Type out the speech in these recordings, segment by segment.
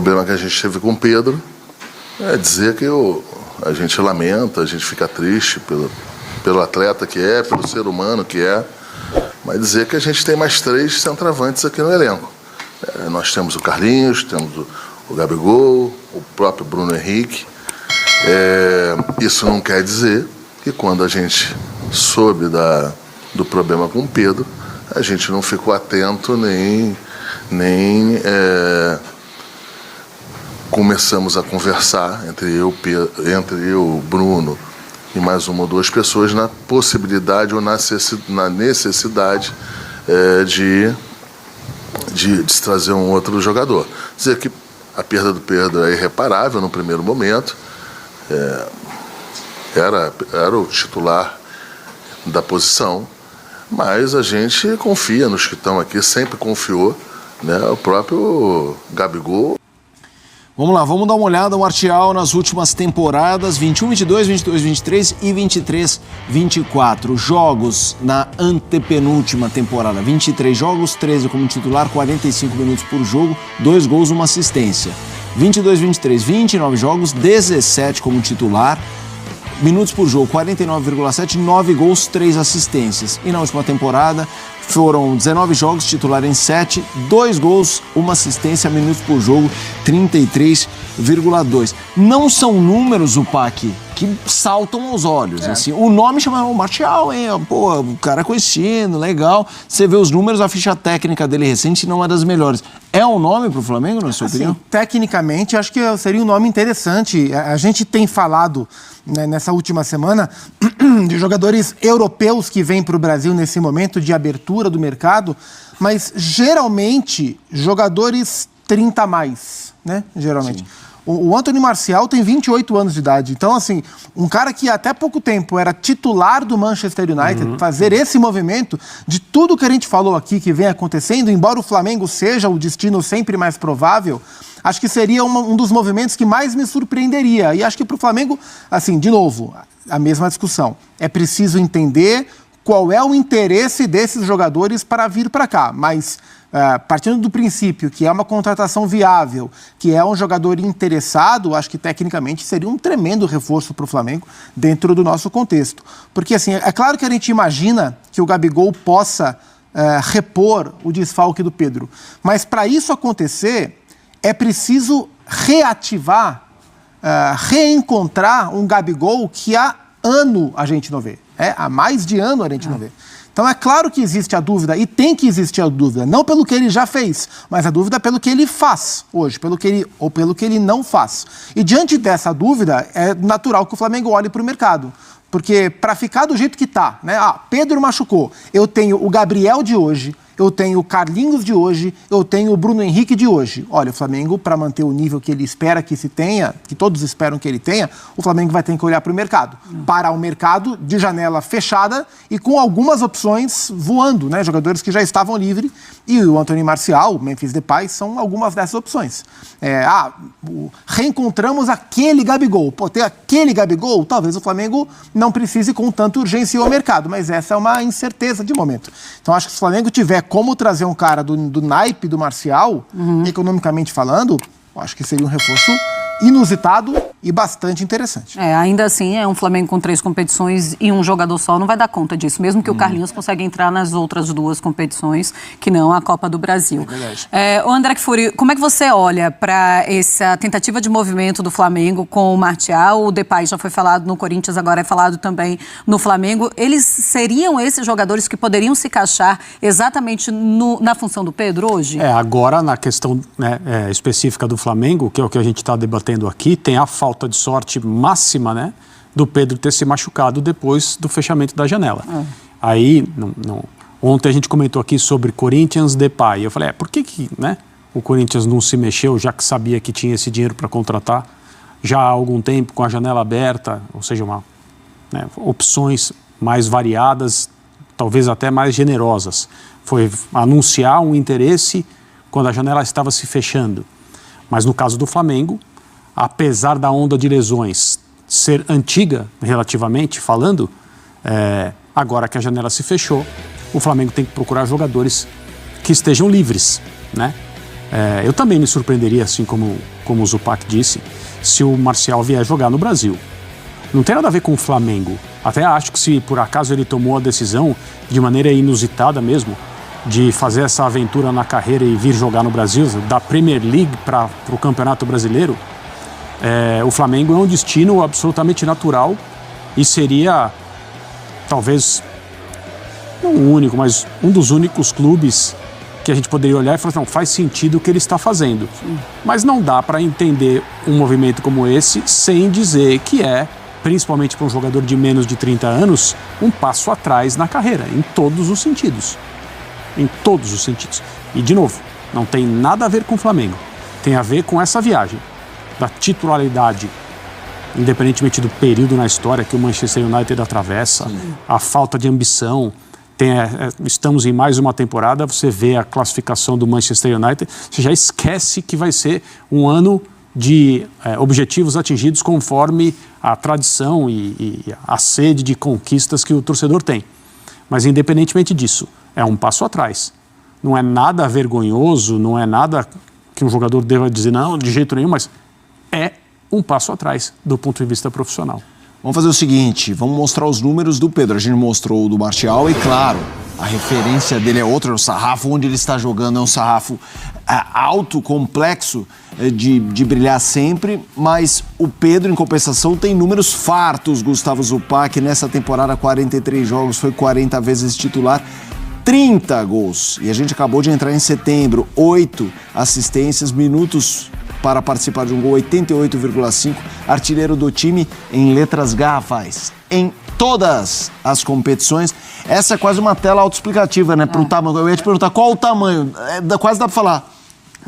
problema que a gente teve com o Pedro é dizer que a gente lamenta, a gente fica triste pelo atleta que é, pelo ser humano que é, mas dizer que a gente tem mais 3 centroavantes aqui no elenco. Nós temos o Carlinhos, temos o Gabigol, o próprio Bruno Henrique. Isso não quer dizer que quando a gente soube do problema com o Pedro, a gente não ficou atento nem começamos a conversar entre eu, o Bruno e mais 1 ou 2 pessoas na possibilidade ou na necessidade de se trazer um outro jogador. Dizer que a perda do Pedro é irreparável no primeiro momento, era o titular da posição, mas a gente confia nos que estão aqui, sempre confiou, né? O próprio Gabigol. Vamos lá, vamos dar uma olhada no Martial nas últimas temporadas, 21, 22, 22, 23 e 23, 24. Jogos na antepenúltima temporada, 23 jogos, 13 como titular, 45 minutos por jogo, 2 gols, 1 assistência. 22, 23, 29 jogos, 17 como titular, minutos por jogo, 49,7, 9 gols, 3 assistências. E na última temporada foram 19 jogos, titular em 7, 2 gols, 1 assistência, minutos por jogo, 33,2. Não são números, o PAC, que saltam aos olhos. Assim, o nome chama o Martial, hein? Pô, o cara é conhecido, legal. Você vê os números, a ficha técnica dele recente não é das melhores. É um nome para o Flamengo, na sua opinião? Tecnicamente, acho que seria um nome interessante. A gente tem falado, né, nessa última semana de jogadores europeus que vêm para o Brasil nesse momento de abertura do mercado, mas geralmente jogadores 30 a mais, né? Geralmente. Sim. O Anthony Martial tem 28 anos de idade. Então, assim, um cara que até pouco tempo era titular do Manchester United, fazer esse movimento de tudo que a gente falou aqui que vem acontecendo, embora o Flamengo seja o destino sempre mais provável, acho que seria um dos movimentos que mais me surpreenderia. E acho que para o Flamengo, assim, de novo, a mesma discussão. É preciso entender qual é o interesse desses jogadores para vir para cá, mas partindo do princípio que é uma contratação viável, que é um jogador interessado, acho que tecnicamente seria um tremendo reforço para o Flamengo dentro do nosso contexto. Porque assim, é claro que a gente imagina que o Gabigol possa repor o desfalque do Pedro, mas para isso acontecer é preciso reativar, reencontrar um Gabigol que há ano a gente não vê. Há mais de ano a gente não vê. Então é claro que existe a dúvida, e tem que existir a dúvida, não pelo que ele já fez, mas a dúvida pelo que ele faz hoje, pelo que ele não faz. E diante dessa dúvida, é natural que o Flamengo olhe para o mercado. Porque para ficar do jeito que está, né? Pedro machucou, eu tenho o Gabriel de hoje, eu tenho o Carlinhos de hoje, eu tenho o Bruno Henrique de hoje. Olha, o Flamengo, para manter o nível que ele espera que se tenha, que todos esperam que ele tenha, o Flamengo vai ter que olhar para o mercado. Para o mercado de janela fechada e com algumas opções voando, né? Jogadores que já estavam livres. E o Anthony Martial, o Memphis Depay, são algumas dessas opções. Reencontramos aquele Gabigol. Pô, ter aquele Gabigol, talvez o Flamengo não precise com tanta urgência ir ao mercado, mas essa é uma incerteza de momento. Então acho que se o Flamengo tiver como trazer um cara do naipe do Martial, economicamente falando, acho que seria um reforço inusitado e bastante interessante. Ainda assim, é um Flamengo com 3 competições e um jogador só não vai dar conta disso, mesmo que o Carlinhos consiga entrar nas outras 2 competições, que não a Copa do Brasil. O André Kfouri, como é que você olha para essa tentativa de movimento do Flamengo com o Martial? O Depay já foi falado no Corinthians, agora é falado também no Flamengo. Eles seriam esses jogadores que poderiam se encaixar exatamente na função do Pedro hoje? Agora na questão, né, específica do Flamengo, que é o que a gente está debatendo aqui, tem a falta de sorte máxima, né, do Pedro ter se machucado depois do fechamento da janela. Aí, ontem a gente comentou aqui sobre Corinthians, Depay. Eu falei, por que né, o Corinthians não se mexeu, já que sabia que tinha esse dinheiro para contratar já há algum tempo, com a janela aberta, ou seja, opções mais variadas, talvez até mais generosas. Foi anunciar um interesse quando a janela estava se fechando. Mas no caso do Flamengo, apesar da onda de lesões ser antiga, relativamente falando, agora que a janela se fechou, o Flamengo tem que procurar jogadores que estejam livres, né? Eu também me surpreenderia, assim como o Zupac disse, se o Martial vier jogar no Brasil. Não tem nada a ver com o Flamengo. Até acho que se por acaso ele tomou a decisão, de maneira inusitada mesmo, de fazer essa aventura na carreira e vir jogar no Brasil, da Premier League para o Campeonato Brasileiro, o Flamengo é um destino absolutamente natural e seria, talvez, não o único, mas um dos únicos clubes que a gente poderia olhar e falar assim, não, faz sentido o que ele está fazendo. Sim. Mas não dá para entender um movimento como esse sem dizer que principalmente para um jogador de menos de 30 anos, um passo atrás na carreira, em todos os sentidos. Em todos os sentidos. E, de novo, não tem nada a ver com o Flamengo. Tem a ver com essa viagem da titularidade, independentemente do período na história que o Manchester United atravessa, a falta de ambição. Estamos em mais uma temporada, você vê a classificação do Manchester United, você já esquece que vai ser um ano de objetivos atingidos conforme a tradição e a sede de conquistas que o torcedor tem. Mas, independentemente disso, é um passo atrás. Não é nada vergonhoso, não é nada que um jogador deva dizer, não, de jeito nenhum, mas é um passo atrás do ponto de vista profissional. Vamos fazer o seguinte, vamos mostrar os números do Pedro. A gente mostrou o do Martial e, claro, a referência dele é outra, o sarrafo onde ele está jogando é um sarrafo alto, complexo, de brilhar sempre, mas o Pedro, em compensação, tem números fartos. Gustavo Zupac, nessa temporada, 43 jogos, foi 40 vezes titular, 30 gols. E a gente acabou de entrar em setembro, 8 assistências, minutos para participar de um gol, 88,5, artilheiro do time em letras garrafais, em todas as competições. Essa é quase uma tela autoexplicativa, né? Para o tamanho. Eu ia te perguntar qual o tamanho, quase dá para falar.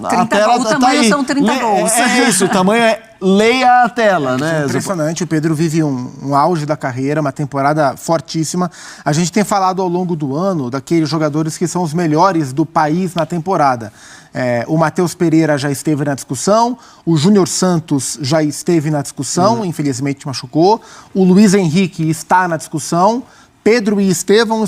A tela o tamanho aí. São 30 gols. É isso, o tamanho leia a tela, né? É impressionante, o Pedro vive um auge da carreira, uma temporada fortíssima. A gente tem falado ao longo do ano daqueles jogadores que são os melhores do país na temporada. O Matheus Pereira já esteve na discussão, o Júnior Santos já esteve na discussão, infelizmente machucou, o Luiz Henrique está na discussão, Pedro e Estevão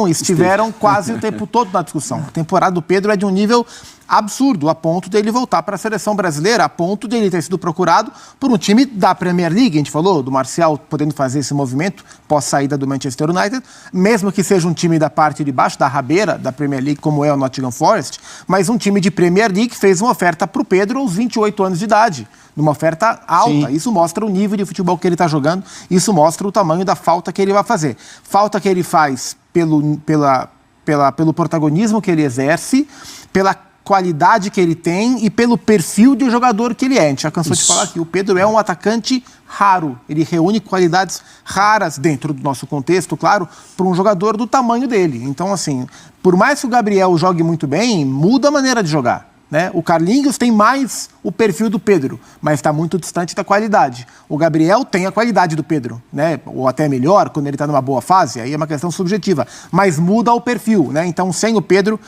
estiveram quase o tempo todo na discussão. A temporada do Pedro é de um nível absurdo, a ponto dele voltar para a seleção brasileira, a ponto dele ter sido procurado por um time da Premier League. A gente falou do Martial podendo fazer esse movimento pós-saída do Manchester United, mesmo que seja um time da parte de baixo, da rabeira da Premier League, como é o Nottingham Forest, mas um time de Premier League fez uma oferta para o Pedro aos 28 anos de idade, numa oferta alta. Sim. Isso mostra o nível de futebol que ele está jogando, isso mostra o tamanho da falta que ele vai fazer. Falta que ele faz pelo protagonismo que ele exerce, pela qualidade que ele tem e pelo perfil de jogador que ele é. A gente já cansou de falar que o Pedro é um atacante raro. Ele reúne qualidades raras dentro do nosso contexto, claro, para um jogador do tamanho dele. Então, assim, por mais que o Gabriel jogue muito bem, muda a maneira de jogar, né? O Carlinhos tem mais o perfil do Pedro, mas está muito distante da qualidade. O Gabriel tem a qualidade do Pedro, né? Ou até melhor, quando ele está numa boa fase, aí é uma questão subjetiva, mas muda o perfil, né? Então, sem o Pedro,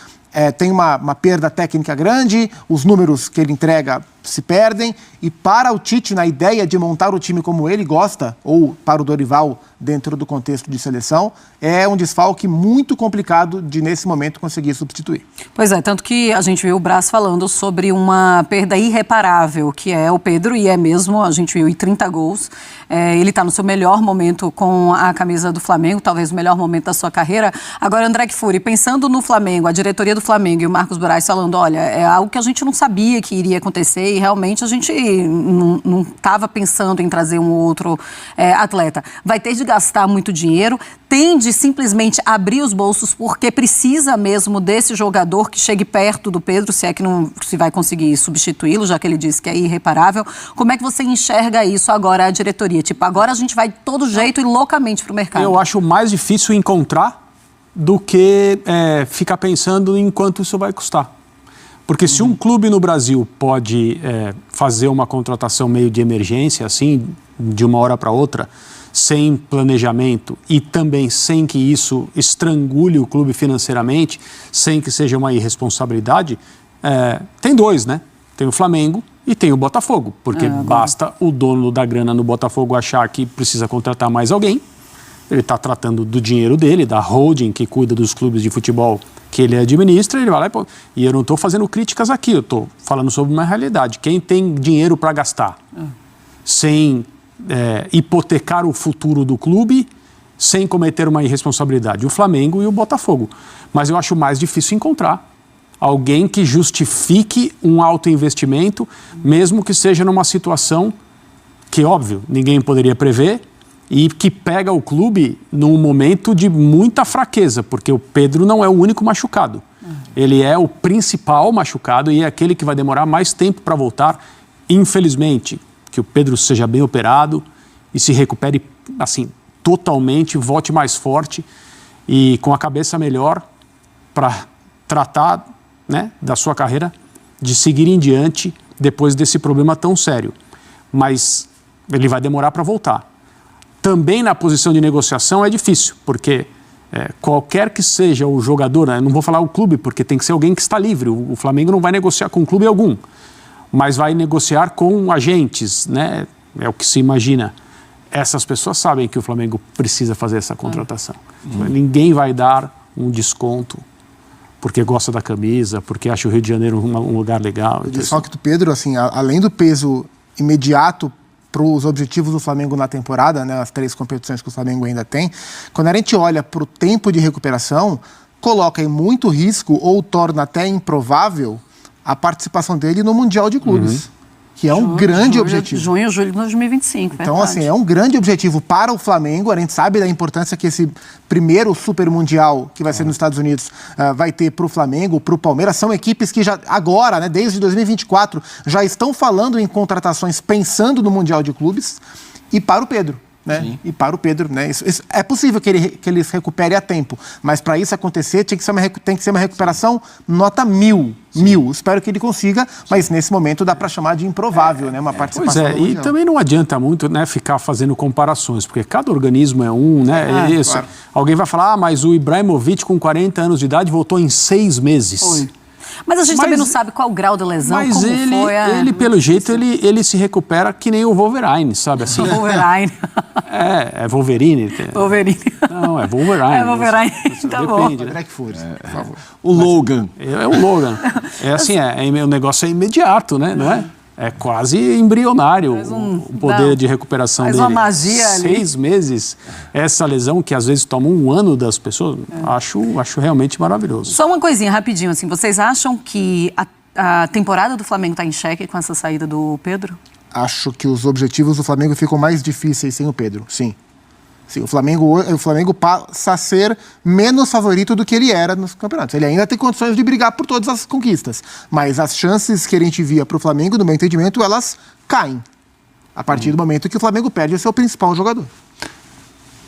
tem uma perda técnica grande, os números que ele entrega se perdem, e para o Tite, na ideia de montar o time como ele gosta, ou para o Dorival, dentro do contexto de seleção, é um desfalque muito complicado de, nesse momento, conseguir substituir. Pois é, tanto que a gente viu o Brás falando sobre uma perda irreparável, que é o Pedro, e é mesmo, a gente viu, em 30 gols. Ele está no seu melhor momento com a camisa do Flamengo, talvez o melhor momento da sua carreira. Agora, André Kfouri, pensando no Flamengo, a diretoria do Flamengo e o Marcos Braz falando, olha, é algo que a gente não sabia que iria acontecer e realmente a gente não estava pensando em trazer um outro atleta. Vai ter de gastar muito dinheiro, tem de simplesmente abrir os bolsos porque precisa mesmo desse jogador que chegue perto do Pedro, se é que não se vai conseguir substituí-lo, já que ele disse que é irreparável. Como é que você enxerga isso agora, a diretoria? Tipo, agora a gente vai de todo jeito e loucamente para o mercado. Eu acho mais difícil encontrar do que ficar pensando em quanto isso vai custar. Porque se um clube no Brasil pode fazer uma contratação meio de emergência, assim, de uma hora para outra, sem planejamento e também sem que isso estrangule o clube financeiramente, sem que seja uma irresponsabilidade, tem dois, né? Tem o Flamengo e tem o Botafogo, porque basta o dono da grana no Botafogo achar que precisa contratar mais alguém. Ele está tratando do dinheiro dele, da holding que cuida dos clubes de futebol que ele administra, ele vai lá e eu não estou fazendo críticas aqui, eu estou falando sobre uma realidade. Quem tem dinheiro para gastar sem hipotecar o futuro do clube, sem cometer uma irresponsabilidade? O Flamengo e o Botafogo. Mas eu acho mais difícil encontrar alguém que justifique um alto investimento, mesmo que seja numa situação que, óbvio, ninguém poderia prever, e que pega o clube num momento de muita fraqueza, porque o Pedro não é o único machucado. Ele é o principal machucado e é aquele que vai demorar mais tempo para voltar. Infelizmente, que o Pedro seja bem operado e se recupere assim, totalmente, volte mais forte e com a cabeça melhor para tratar, né, da sua carreira, de seguir em diante depois desse problema tão sério. Mas ele vai demorar para voltar. Também na posição de negociação é difícil, porque qualquer que seja o jogador, né, não vou falar o clube, porque tem que ser alguém que está livre. O Flamengo não vai negociar com clube algum, mas vai negociar com agentes, né? É o que se imagina. Essas pessoas sabem que o Flamengo precisa fazer essa contratação. Ninguém vai dar um desconto porque gosta da camisa, porque acha o Rio de Janeiro um lugar legal. O desfalque do Pedro, assim, além do peso imediato para os objetivos do Flamengo na temporada, né, as 3 competições que o Flamengo ainda tem, quando a gente olha para o tempo de recuperação, coloca em muito risco ou torna até improvável a participação dele no Mundial de Clubes, que é um grande objetivo. Junho, julho de 2025, Então, verdade. assim, é um grande objetivo para o Flamengo. A gente sabe da importância que esse primeiro Super Mundial, que vai ser nos Estados Unidos, vai ter para o Flamengo, para o Palmeiras. São equipes que já, agora, né, desde 2024, já estão falando em contratações pensando no Mundial de Clubes. E para o Pedro, né? Sim. E para o Pedro, né? Isso é possível que ele se recupere a tempo, mas para isso acontecer tem que ser uma recuperação nota 1000. Espero que ele consiga, mas nesse momento dá para chamar de improvável, né? Uma participação. Pois é, e também não adianta muito, né, ficar fazendo comparações, porque cada organismo é um, né? Claro. Alguém vai falar, mas o Ibrahimovic com 40 anos de idade voltou em 6 meses. Foi. Mas a gente também não sabe qual o grau da lesão, Mas como ele pelo jeito, ele se recupera que nem o Wolverine, sabe assim? Wolverine. É Wolverine. Wolverine. Não, é Wolverine. É Wolverine, tá bom. Depende, né? Drake Force, por favor. O Logan. É o Logan. É assim, o negócio é imediato, né? Não é? É quase embrionário o poder de recuperação dele. Faz uma magia ali. 6 meses, essa lesão que às vezes toma 1 ano das pessoas, acho realmente maravilhoso. Só uma coisinha, rapidinho, assim, vocês acham que a temporada do Flamengo está em xeque com essa saída do Pedro? Acho que os objetivos do Flamengo ficam mais difíceis sem o Pedro, sim. Sim, o Flamengo passa a ser menos favorito do que ele era nos campeonatos. Ele ainda tem condições de brigar por todas as conquistas, mas as chances que a gente via para o Flamengo, no meu entendimento, elas caem a partir do momento que o Flamengo perde o seu principal jogador.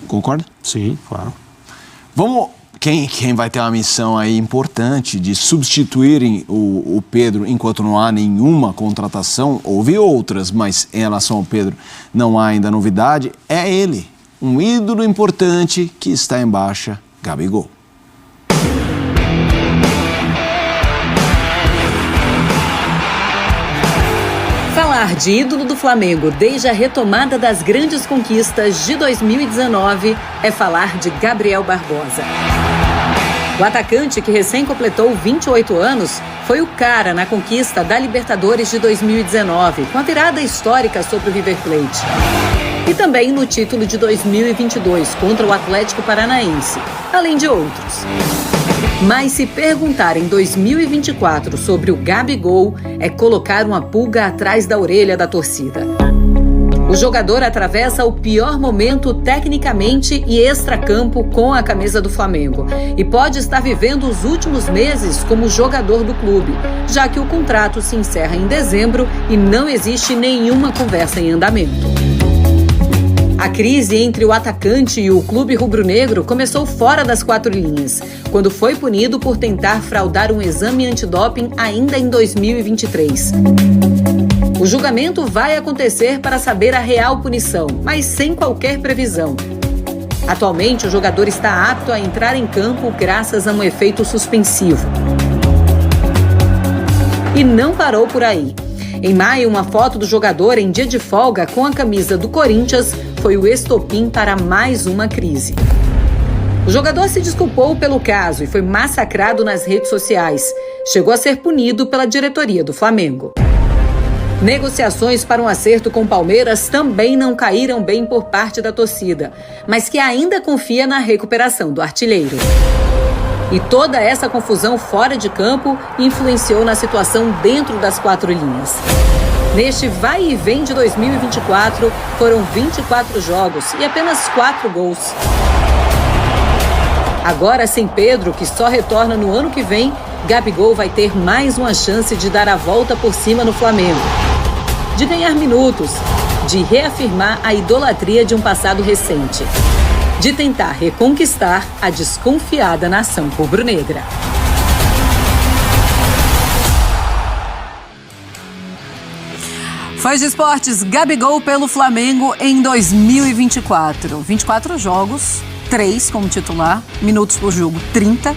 Concorda? Sim, claro. Vamos... Quem vai ter uma missão aí importante de substituírem o Pedro enquanto não há nenhuma contratação, houve outras, mas em relação ao Pedro não há ainda novidade, é ele, um ídolo importante que está em baixa, Gabigol. Falar de ídolo do Flamengo desde a retomada das grandes conquistas de 2019 é falar de Gabriel Barbosa. O atacante, que recém completou 28 anos, foi o cara na conquista da Libertadores de 2019, com a virada histórica sobre o River Plate. E também no título de 2022 contra o Atlético Paranaense, além de outros. Mas se perguntar em 2024 sobre o Gabigol, é colocar uma pulga atrás da orelha da torcida. O jogador atravessa o pior momento tecnicamente e extracampo com a camisa do Flamengo e pode estar vivendo os últimos meses como jogador do clube, já que o contrato se encerra em dezembro e não existe nenhuma conversa em andamento. A crise entre o atacante e o clube rubro-negro começou fora das 4 linhas, quando foi punido por tentar fraudar um exame antidoping ainda em 2023. O julgamento vai acontecer para saber a real punição, mas sem qualquer previsão. Atualmente, o jogador está apto a entrar em campo graças a um efeito suspensivo. E não parou por aí. Em maio, uma foto do jogador em dia de folga com a camisa do Corinthians foi o estopim para mais uma crise. O jogador se desculpou pelo caso e foi massacrado nas redes sociais. Chegou a ser punido pela diretoria do Flamengo. Negociações para um acerto com o Palmeiras também não caíram bem por parte da torcida, mas que ainda confia na recuperação do artilheiro. E toda essa confusão fora de campo influenciou na situação dentro das quatro linhas. Neste vai e vem de 2024, foram 24 jogos e apenas 4 gols. Agora, sem Pedro, que só retorna no ano que vem, Gabigol vai ter mais uma chance de dar a volta por cima no Flamengo. De ganhar minutos, de reafirmar a idolatria de um passado recente, de tentar reconquistar a desconfiada nação rubro-negra. Fãs de esportes, Gabigol pelo Flamengo em 2024. 24 jogos, 3 como titular, minutos por jogo 30,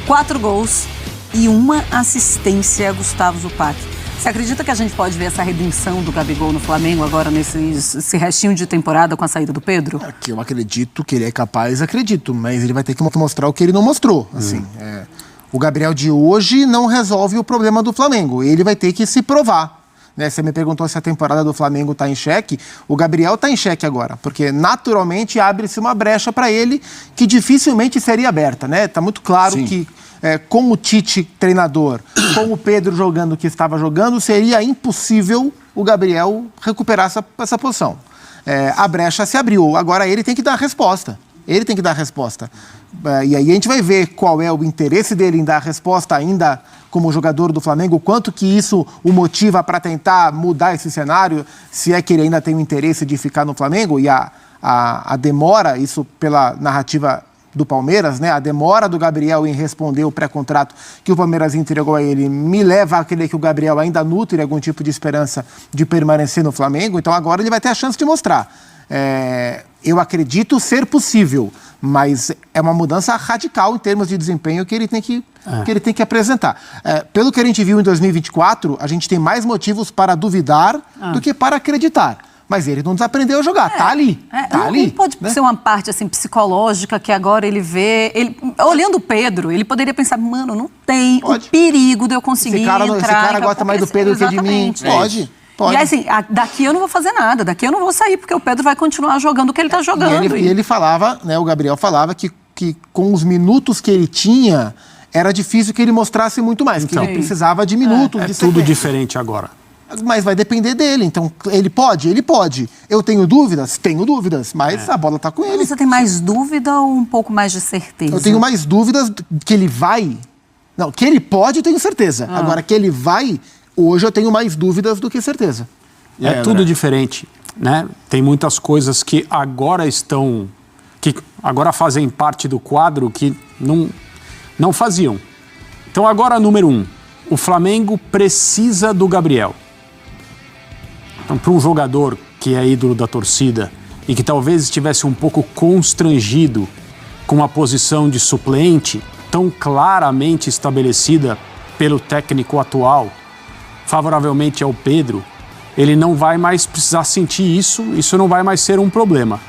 4 gols e 1 assistência, Gustavo Zupac. Você acredita que a gente pode ver essa redenção do Gabigol no Flamengo agora nesse restinho de temporada com a saída do Pedro? Que eu acredito que ele é capaz, acredito, mas ele vai ter que mostrar o que ele não mostrou. Assim, o Gabriel de hoje não resolve o problema do Flamengo, ele vai ter que se provar. Né, você me perguntou se a temporada do Flamengo está em xeque. O Gabriel está em xeque agora, porque naturalmente abre-se uma brecha para ele que dificilmente seria aberta. Né? Tá muito claro que com o Tite treinador, com o Pedro jogando o que estava jogando, seria impossível o Gabriel recuperar essa posição. A brecha se abriu, agora ele tem que dar a resposta. Ele tem que dar a resposta. E aí a gente vai ver qual é o interesse dele em dar a resposta ainda como jogador do Flamengo, quanto que isso o motiva para tentar mudar esse cenário, se é que ele ainda tem o interesse de ficar no Flamengo, e a demora, isso pela narrativa do Palmeiras, né? A demora do Gabriel em responder o pré-contrato que o Palmeiras entregou a ele me leva a crer que o Gabriel ainda nutre algum tipo de esperança de permanecer no Flamengo, então agora ele vai ter a chance de mostrar. Eu acredito ser possível, mas é uma mudança radical em termos de desempenho que ele tem que apresentar. Pelo que a gente viu em 2024, a gente tem mais motivos para duvidar do que para acreditar. Mas ele não desaprendeu a jogar, tá ali. Tá ali. Pode ser uma parte assim, psicológica que agora ele vê... olhando o Pedro, ele poderia pensar, mano, não tem o perigo de eu conseguir entrar... Esse cara gosta mais do Pedro que de mim. Pode. E assim, daqui eu não vou fazer nada, daqui eu não vou sair, porque o Pedro vai continuar jogando o que ele está jogando. E ele falava, né, o Gabriel falava que com os minutos que ele tinha, era difícil que ele mostrasse muito mais, que ele precisava de minutos. É tudo diferente agora. Mas vai depender dele, então ele pode. Eu tenho dúvidas, mas a bola está com ele. Você tem mais dúvida ou um pouco mais de certeza? Eu tenho mais dúvidas que ele vai... Não, que ele pode, eu tenho certeza. Agora, que ele vai... Hoje eu tenho mais dúvidas do que certeza. Tudo diferente, né? Tem muitas coisas que agora fazem parte do quadro que não faziam. Então agora, número 1, o Flamengo precisa do Gabriel. Então, para um jogador que é ídolo da torcida e que talvez estivesse um pouco constrangido com uma posição de suplente tão claramente estabelecida pelo técnico atual, favoravelmente ao Pedro, ele não vai mais precisar sentir isso não vai mais ser um problema.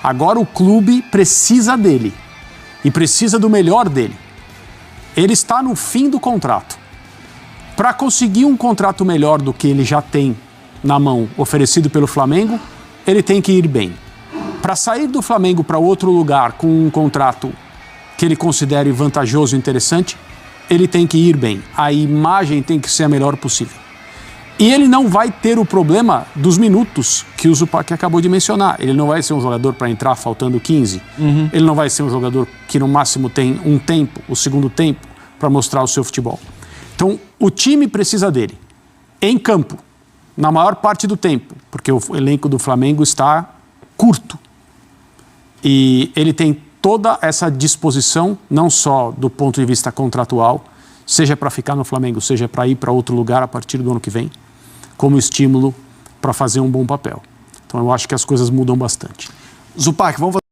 Agora o clube precisa dele e precisa do melhor dele. Ele está no fim do contrato. Para conseguir um contrato melhor do que ele já tem na mão, oferecido pelo Flamengo, ele tem que ir bem. Para sair do Flamengo para outro lugar com um contrato que ele considere vantajoso e interessante, ele tem que ir bem. A imagem tem que ser a melhor possível. E ele não vai ter o problema dos minutos que o Zupac acabou de mencionar. Ele não vai ser um jogador para entrar faltando 15. Ele não vai ser um jogador que no máximo tem um tempo, o segundo tempo, para mostrar o seu futebol. Então, o time precisa dele. Em campo, na maior parte do tempo, porque o elenco do Flamengo está curto. E ele tem toda essa disposição, não só do ponto de vista contratual, seja para ficar no Flamengo, seja para ir para outro lugar a partir do ano que vem, como estímulo para fazer um bom papel. Então eu acho que as coisas mudam bastante. Zupac, vamos fazer